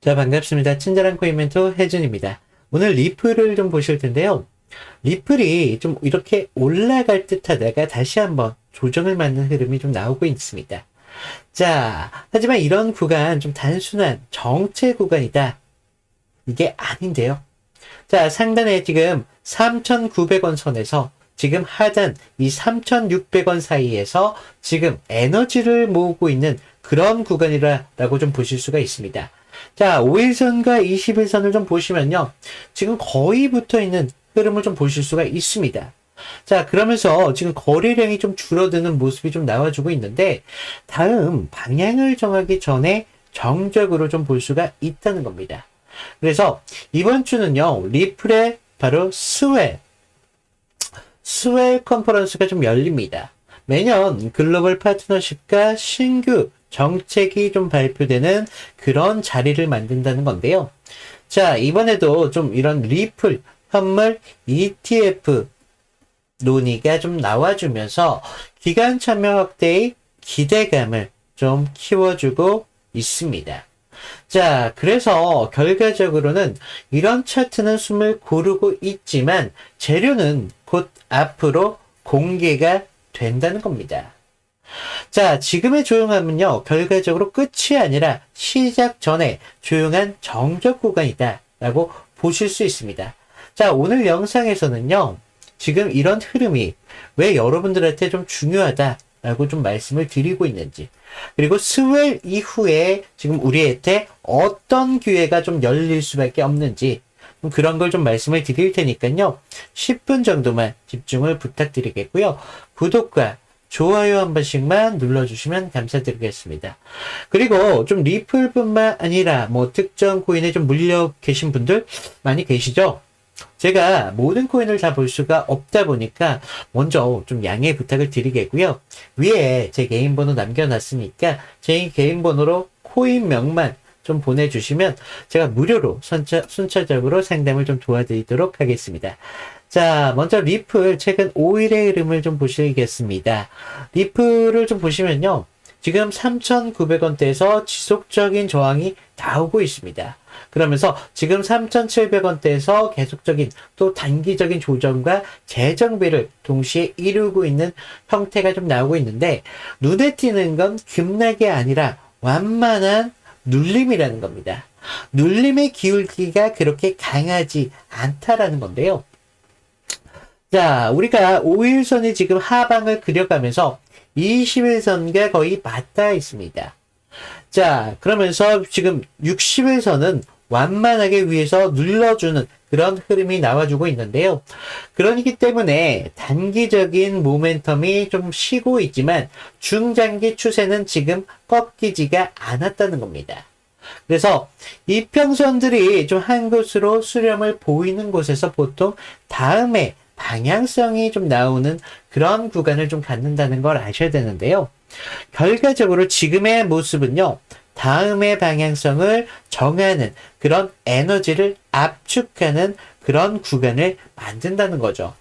자, 반갑습니다. 친절한 코인 멘토 혜준입니다. 오늘 리플을 좀 보실 텐데요. 리플이 좀 이렇게 올라갈 듯 하다가 다시 한번 조정을 맞는 흐름이 좀 나오고 있습니다. 자, 하지만 이런 구간 좀 단순한 정체 구간이다. 이게 아닌데요. 자, 상단에 지금 3,900원 선에서 지금 하단 이 3,600원 사이에서 지금 에너지를 모으고 있는 그런 구간이라고 좀 보실 수가 있습니다. 자, 5일선과 20일선을 좀 보시면요. 지금 거의 붙어 있는 흐름을 좀 보실 수가 있습니다. 자, 그러면서 지금 거래량이 좀 줄어드는 모습이 좀 나와주고 있는데, 다음 방향을 정하기 전에 정적으로 좀 볼 수가 있다는 겁니다. 그래서 이번 주는요, 리플의 바로 스웰 컨퍼런스가 좀 열립니다. 매년 글로벌 파트너십과 신규 정책이 좀 발표되는 그런 자리를 만든다는 건데요. 자, 이번에도 좀 이런 리플 현물 ETF 논의가 좀 나와주면서 기간 참여 확대의 기대감을 좀 키워주고 있습니다. 자, 그래서 결과적으로는 이런 차트는 숨을 고르고 있지만 재료는 곧 앞으로 공개가 된다는 겁니다. 자, 지금의 조용함은요, 결과적으로 끝이 아니라 시작 전에 조용한 정적 구간이다 라고 보실 수 있습니다. 자, 오늘 영상에서는요, 지금 이런 흐름이 왜 여러분들한테 좀 중요하다 라고 좀 말씀을 드리고 있는지, 그리고 스웰 이후에 지금 우리한테 어떤 기회가 좀 열릴 수밖에 없는지, 그런 걸 좀 말씀을 드릴 테니까요, 10분 정도만 집중을 부탁드리겠고요. 구독과 좋아요 한 번씩만 눌러주시면 감사드리겠습니다. 그리고 좀 리플뿐만 아니라 뭐 특정 코인에 좀 물려 계신 분들 많이 계시죠? 제가 모든 코인을 다 볼 수가 없다 보니까 먼저 좀 양해 부탁을 드리겠고요. 위에 제 개인 번호 남겨놨으니까 제 개인 번호로 코인명만 좀 보내주시면 제가 무료로 순차적으로 상담을 좀 도와드리도록 하겠습니다. 자, 먼저 리플 최근 5일의 흐름을 좀 보시겠습니다. 리플을 좀 보시면요. 지금 3,900원대에서 지속적인 저항이 나오고 있습니다. 그러면서 지금 3,700원대에서 계속적인 또 단기적인 조정과 재정비를 동시에 이루고 있는 형태가 좀 나오고 있는데, 눈에 띄는 건 급락이 아니라 완만한 눌림이라는 겁니다. 눌림의 기울기가 그렇게 강하지 않다라는 건데요. 자, 우리가 5일선이 지금 하방을 그려가면서 20일선과 거의 맞닿아 있습니다. 자, 그러면서 지금 60일선은 완만하게 위에서 눌러주는 그런 흐름이 나와주고 있는데요. 그러기 때문에 단기적인 모멘텀이 좀 쉬고 있지만 중장기 추세는 지금 꺾이지가 않았다는 겁니다. 그래서 이평선들이 좀 한 곳으로 수렴을 보이는 곳에서 보통 다음에 방향성이 좀 나오는 그런 구간을 좀 갖는다는 걸 아셔야 되는데요. 결과적으로 지금의 모습은요, 다음의 방향성을 정하는 그런 에너지를 압축하는 그런 구간을 만든다는 거죠.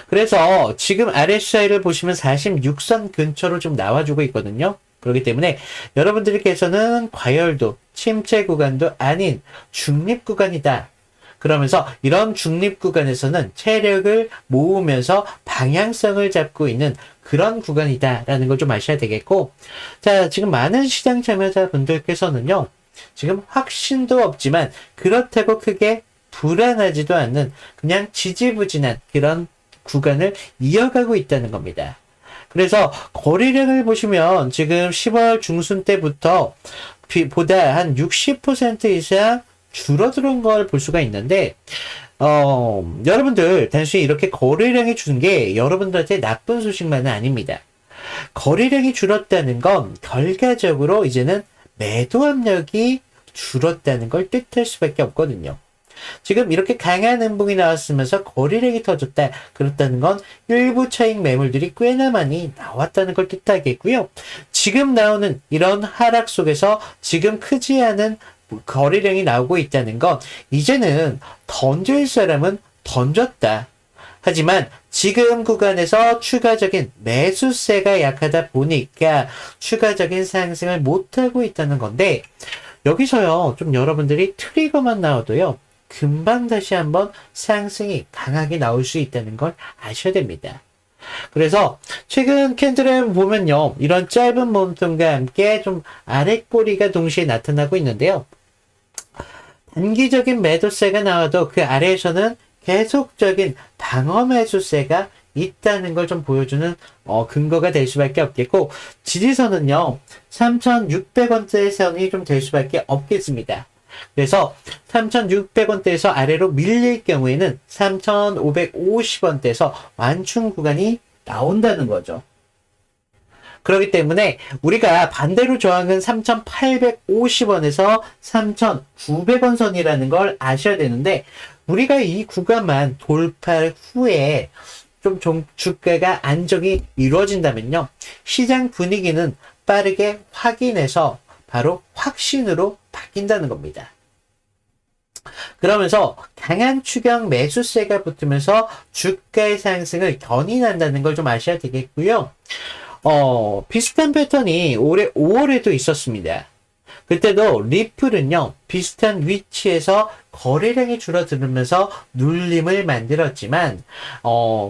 그래서 지금 RSI를 보시면 46선 근처로 좀 나와주고 있거든요. 그렇기 때문에 여러분들께서는 과열도, 침체 구간도 아닌 중립 구간이다. 그러면서 이런 중립 구간에서는 체력을 모으면서 방향성을 잡고 있는 그런 구간이다라는 걸 좀 아셔야 되겠고, 자, 지금 많은 시장 참여자분들께서는요, 지금 확신도 없지만 그렇다고 크게 불안하지도 않는 그냥 지지부진한 그런 구간을 이어가고 있다는 겁니다. 그래서 거래량을 보시면 지금 10월 중순 때부터 보다 한 60% 이상 줄어드는 걸 볼 수가 있는데, 여러분들 단순히 이렇게 거래량이 준 게 여러분들한테 나쁜 소식만은 아닙니다. 거래량이 줄었다는 건 결과적으로 이제는 매도 압력이 줄었다는 걸 뜻할 수밖에 없거든요. 지금 이렇게 강한 음봉이 나왔으면서 거래량이 터졌다. 그렇다는 건 일부 차익 매물들이 꽤나 많이 나왔다는 걸 뜻하겠고요. 지금 나오는 이런 하락 속에서 지금 크지 않은 거래량이 나오고 있다는 건 이제는 던질 사람은 던졌다. 하지만 지금 구간에서 추가적인 매수세가 약하다 보니까 추가적인 상승을 못하고 있다는 건데, 여기서요, 좀 여러분들이 트리거만 나와도요, 금방 다시 한번 상승이 강하게 나올 수 있다는 걸 아셔야 됩니다. 그래서 최근 캔들을 보면요, 이런 짧은 몸통과 함께 좀 아랫꼬리가 동시에 나타나고 있는데요. 단기적인 매도세가 나와도 그 아래에서는 계속적인 방어 매수세가 있다는 걸 좀 보여주는 근거가 될 수밖에 없겠고, 지지선은요 3,600원대 선이 좀 될 수밖에 없겠습니다. 그래서 3,600원대에서 아래로 밀릴 경우에는 3,550원대에서 완충 구간이 나온다는 거죠. 그렇기 때문에 우리가 반대로 저항은 3,850원에서 3,900원 선이라는 걸 아셔야 되는데, 우리가 이 구간만 돌파 후에 좀 주가가 안정이 이루어진다면요, 시장 분위기는 빠르게 확인해서 바로 확신으로 바뀐다는 겁니다. 그러면서 강한 추경 매수세가 붙으면서 주가의 상승을 견인한다는 걸 좀 아셔야 되겠고요. 비슷한 패턴이 올해 5월에도 있었습니다. 그때도 리플은요, 비슷한 위치에서 거래량이 줄어들면서 눌림을 만들었지만,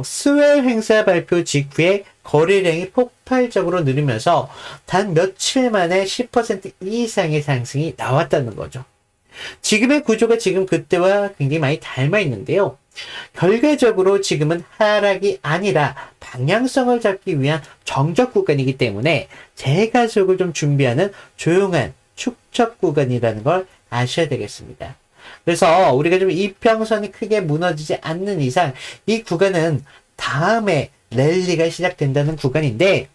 스웰 행사 발표 직후에 거래량이 폭발적으로 늘으면서 단 며칠 만에 10% 이상의 상승이 나왔다는 거죠. 지금의 구조가 지금 그때와 굉장히 많이 닮아 있는데요. 결과적으로 지금은 하락이 아니라 방향성을 잡기 위한 정적 구간이기 때문에 재가속을 좀 준비하는 조용한 축적 구간이라는 걸 아셔야 되겠습니다. 그래서 우리가 좀 이평선이 크게 무너지지 않는 이상 이 구간은 다음에 랠리가 시작된다는 구간인데,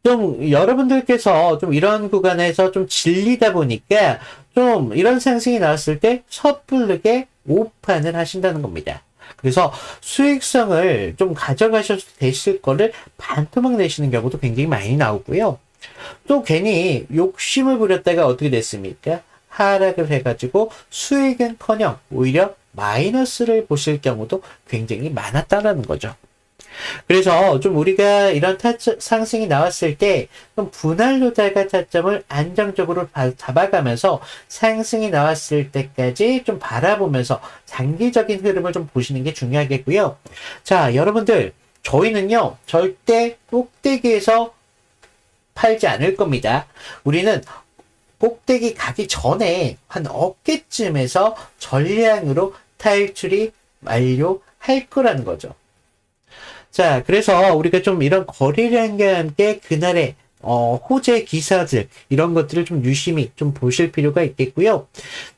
좀 여러분들께서 좀 이런 구간에서 좀 질리다 보니까 좀 이런 상승이 나왔을 때 섣부르게 오판을 하신다는 겁니다. 그래서 수익성을 좀 가져가셔도 되실 거를 반토막 내시는 경우도 굉장히 많이 나오고요. 또 괜히 욕심을 부렸다가 어떻게 됐습니까? 하락을 해가지고 수익은커녕 오히려 마이너스를 보실 경우도 굉장히 많았다는 거죠. 그래서 좀 우리가 이런 상승이 나왔을 때 좀 분할로다가 타점을 안정적으로 잡아가면서 상승이 나왔을 때까지 좀 바라보면서 장기적인 흐름을 좀 보시는 게 중요하겠고요. 자, 여러분들, 저희는요 절대 꼭대기에서 팔지 않을 겁니다. 우리는 꼭대기 가기 전에 한 어깨쯤에서 전량으로 탈출이 완료할 거라는 거죠. 자, 그래서 우리가 좀 이런 거래량과 함께 그날의 호재 기사들, 이런 것들을 좀 유심히 좀 보실 필요가 있겠고요.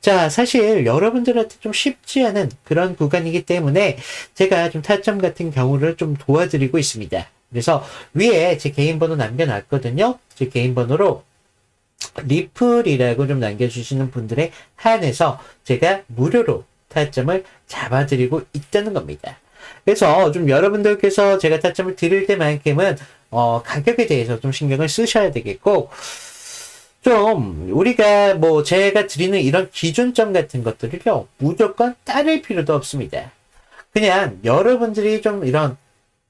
자, 사실 여러분들한테 좀 쉽지 않은 그런 구간이기 때문에 제가 좀 타점 같은 경우를 좀 도와드리고 있습니다. 그래서 위에 제 개인 번호 남겨놨거든요. 제 개인 번호로 리플이라고 좀 남겨주시는 분들에 한해서 제가 무료로 타점을 잡아드리고 있다는 겁니다. 그래서 좀 여러분들께서 제가 타점을 드릴 때만큼은 가격에 대해서 좀 신경을 쓰셔야 되겠고, 좀 우리가 뭐 제가 드리는 이런 기준점 같은 것들을요 무조건 따를 필요도 없습니다. 그냥 여러분들이 좀 이런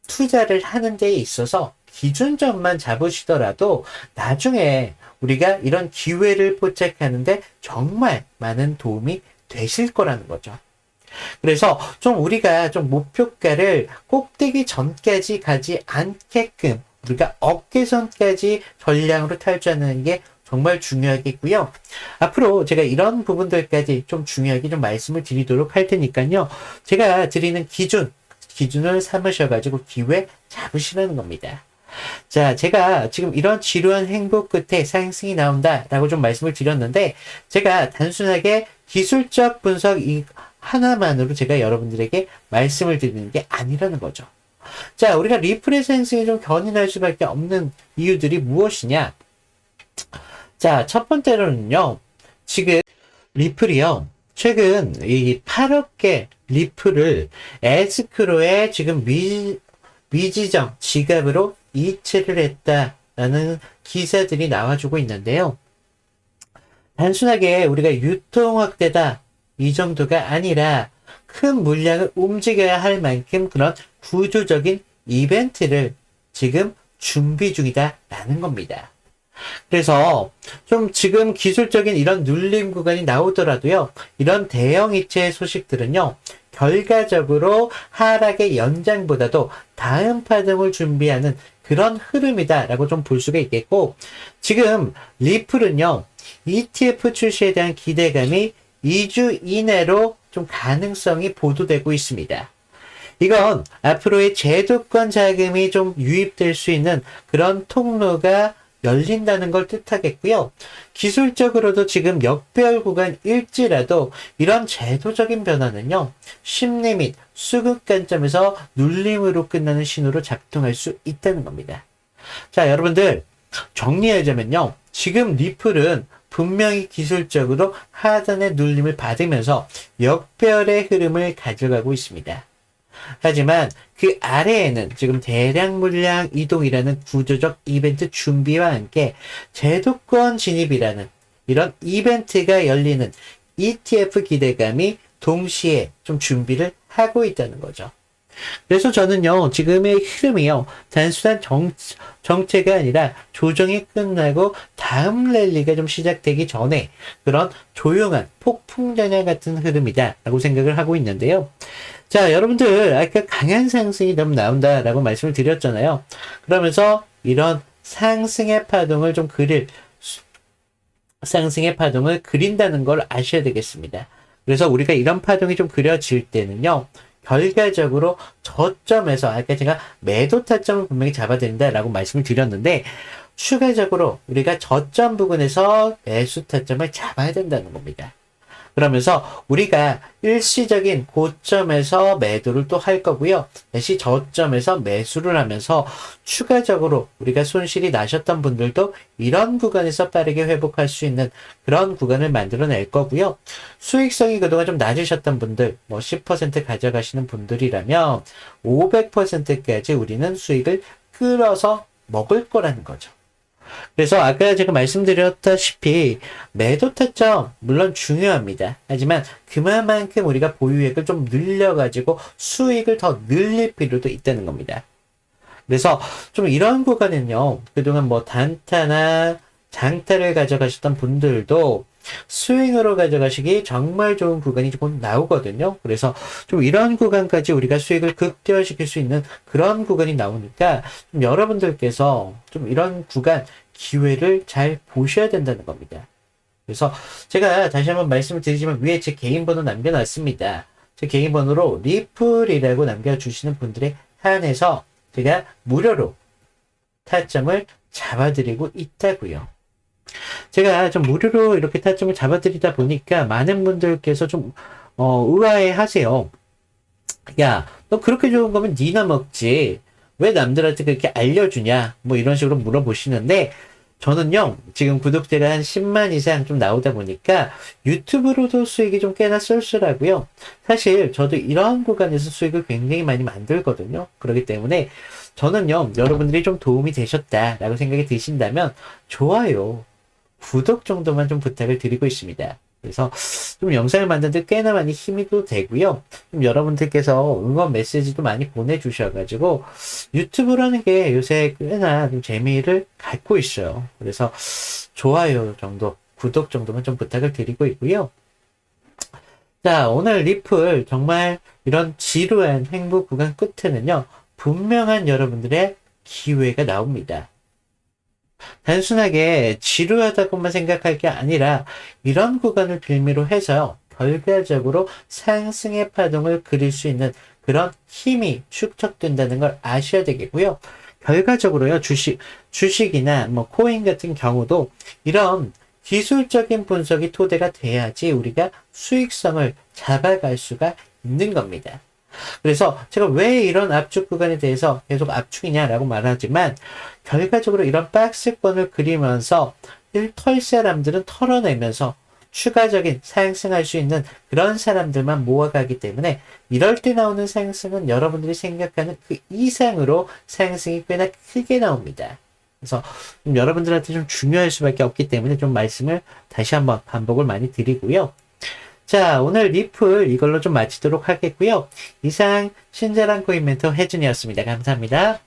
투자를 하는 데 있어서 기준점만 잡으시더라도 나중에 우리가 이런 기회를 포착하는데 정말 많은 도움이 되실 거라는 거죠. 그래서 좀 우리가 좀 목표가를 꼭대기 전까지 가지 않게끔 우리가 어깨선까지 전량으로 탈주하는 게 정말 중요하겠고요. 앞으로 제가 이런 부분들까지 좀 중요하게 좀 말씀을 드리도록 할 테니까요. 제가 드리는 기준을 삼으셔가지고 기회 잡으시라는 겁니다. 자, 제가 지금 이런 지루한 행보 끝에 상승이 나온다라고 좀 말씀을 드렸는데, 제가 단순하게 기술적 분석 하나만으로 제가 여러분들에게 말씀을 드리는 게 아니라는 거죠. 자, 우리가 리플의 상승이 좀 견인할 수밖에 없는 이유들이 무엇이냐? 자, 첫 번째로는요, 지금 리플이요, 최근 이 8억개 리플을 에스크로에 지금 미지정 지갑으로 이체를 했다라는 기사들이 나와주고 있는데요. 단순하게 우리가 유통 확대다 이 정도가 아니라 큰 물량을 움직여야 할 만큼 그런 구조적인 이벤트를 지금 준비 중이다라는 겁니다. 그래서 좀 지금 기술적인 이런 눌림 구간이 나오더라도요, 이런 대형 이체의 소식들은요, 결과적으로 하락의 연장보다도 다음 파동을 준비하는 그런 흐름이다라고 좀 볼 수가 있겠고, 지금 리플은요, ETF 출시에 대한 기대감이 2주 이내로 좀 가능성이 보도되고 있습니다. 이건 앞으로의 제도권 자금이 좀 유입될 수 있는 그런 통로가 열린다는 걸 뜻하겠고요. 기술적으로도 지금 역배열 구간일지라도 이런 제도적인 변화는요, 심리 및 수급 관점에서 눌림으로 끝나는 신호로 작동할 수 있다는 겁니다. 자, 여러분들 정리하자면요, 지금 리플은 분명히 기술적으로 하단의 눌림을 받으면서 역배열의 흐름을 가져가고 있습니다. 하지만 그 아래에는 지금 대량 물량 이동이라는 구조적 이벤트 준비와 함께 제도권 진입이라는 이런 이벤트가 열리는 ETF 기대감이 동시에 좀 준비를 하고 있다는 거죠. 그래서 저는요, 지금의 흐름이요, 단순한 정체가 아니라 조정이 끝나고 다음 랠리가 좀 시작되기 전에 그런 조용한 폭풍전야 같은 흐름이다라고 생각을 하고 있는데요. 자, 여러분들, 아까 강한 상승이 너무 나온다라고 말씀을 드렸잖아요. 그러면서 이런 상승의 파동을 상승의 파동을 그린다는 걸 아셔야 되겠습니다. 그래서 우리가 이런 파동이 좀 그려질 때는요, 결과적으로 저점에서, 아까 제가 매도 타점을 분명히 잡아야 된다라고 말씀을 드렸는데, 추가적으로 우리가 저점 부근에서 매수 타점을 잡아야 된다는 겁니다. 그러면서 우리가 일시적인 고점에서 매도를 또 할 거고요. 다시 저점에서 매수를 하면서 추가적으로 우리가 손실이 나셨던 분들도 이런 구간에서 빠르게 회복할 수 있는 그런 구간을 만들어낼 거고요. 수익성이 그동안 좀 낮으셨던 분들, 10% 가져가시는 분들이라면 500%까지 우리는 수익을 끌어서 먹을 거라는 거죠. 그래서 아까 제가 말씀드렸다시피 매도 타점 물론 중요합니다. 하지만 그만큼 우리가 보유액을 좀 늘려가지고 수익을 더 늘릴 필요도 있다는 겁니다. 그래서 좀 이런 구간은요, 그동안 단타나 장타를 가져가셨던 분들도 스윙으로 가져가시기 정말 좋은 구간이 곧 나오거든요. 그래서 좀 이런 구간까지 우리가 수익을 극대화시킬 수 있는 그런 구간이 나오니까 좀 여러분들께서 좀 이런 구간 기회를 잘 보셔야 된다는 겁니다. 그래서 제가 다시 한번 말씀을 드리지만 위에 제 개인 번호 남겨놨습니다. 제 개인 번호로 리플이라고 남겨주시는 분들에 한해서 제가 무료로 타점을 잡아드리고 있다고요. 제가 좀 무료로 이렇게 타점을 잡아드리다 보니까 많은 분들께서 좀 의아해 하세요. 야, 너 그렇게 좋은 거면 니나 먹지. 왜 남들한테 그렇게 알려주냐? 이런 식으로 물어보시는데, 저는요, 지금 구독자가 한 10만 이상 좀 나오다 보니까 유튜브로도 수익이 좀 꽤나 쏠쏠하고요. 사실 저도 이런 구간에서 수익을 굉장히 많이 만들거든요. 그렇기 때문에 저는요, 여러분들이 좀 도움이 되셨다라고 생각이 드신다면 좋아요, 구독 정도만 좀 부탁을 드리고 있습니다. 그래서 좀 영상을 만드는데 꽤나 많이 힘이 또 되고요. 좀 여러분들께서 응원 메시지도 많이 보내주셔가지고 유튜브라는 게 요새 꽤나 좀 재미를 갖고 있어요. 그래서 좋아요 정도, 구독 정도만 좀 부탁을 드리고 있고요. 자, 오늘 리플 정말 이런 지루한 행복 구간 끝에는요, 분명한 여러분들의 기회가 나옵니다. 단순하게 지루하다고만 생각할 게 아니라 이런 구간을 빌미로 해서요, 결과적으로 상승의 파동을 그릴 수 있는 그런 힘이 축적된다는 걸 아셔야 되겠고요. 결과적으로요, 주식이나 코인 같은 경우도 이런 기술적인 분석이 토대가 돼야지 우리가 수익성을 잡아갈 수가 있는 겁니다. 그래서 제가 왜 이런 압축 구간에 대해서 계속 압축이냐라고 말하지만, 결과적으로 이런 박스권을 그리면서 털 사람들은 털어내면서 추가적인 상승할 수 있는 그런 사람들만 모아가기 때문에 이럴 때 나오는 상승은 여러분들이 생각하는 그 이상으로 상승이 꽤나 크게 나옵니다. 그래서 좀 여러분들한테 좀 중요할 수밖에 없기 때문에 좀 말씀을 다시 한번 반복을 많이 드리고요. 자, 오늘 리플 이걸로 좀 마치도록 하겠고요. 이상 친절한 코인 멘토 혜준이었습니다. 감사합니다.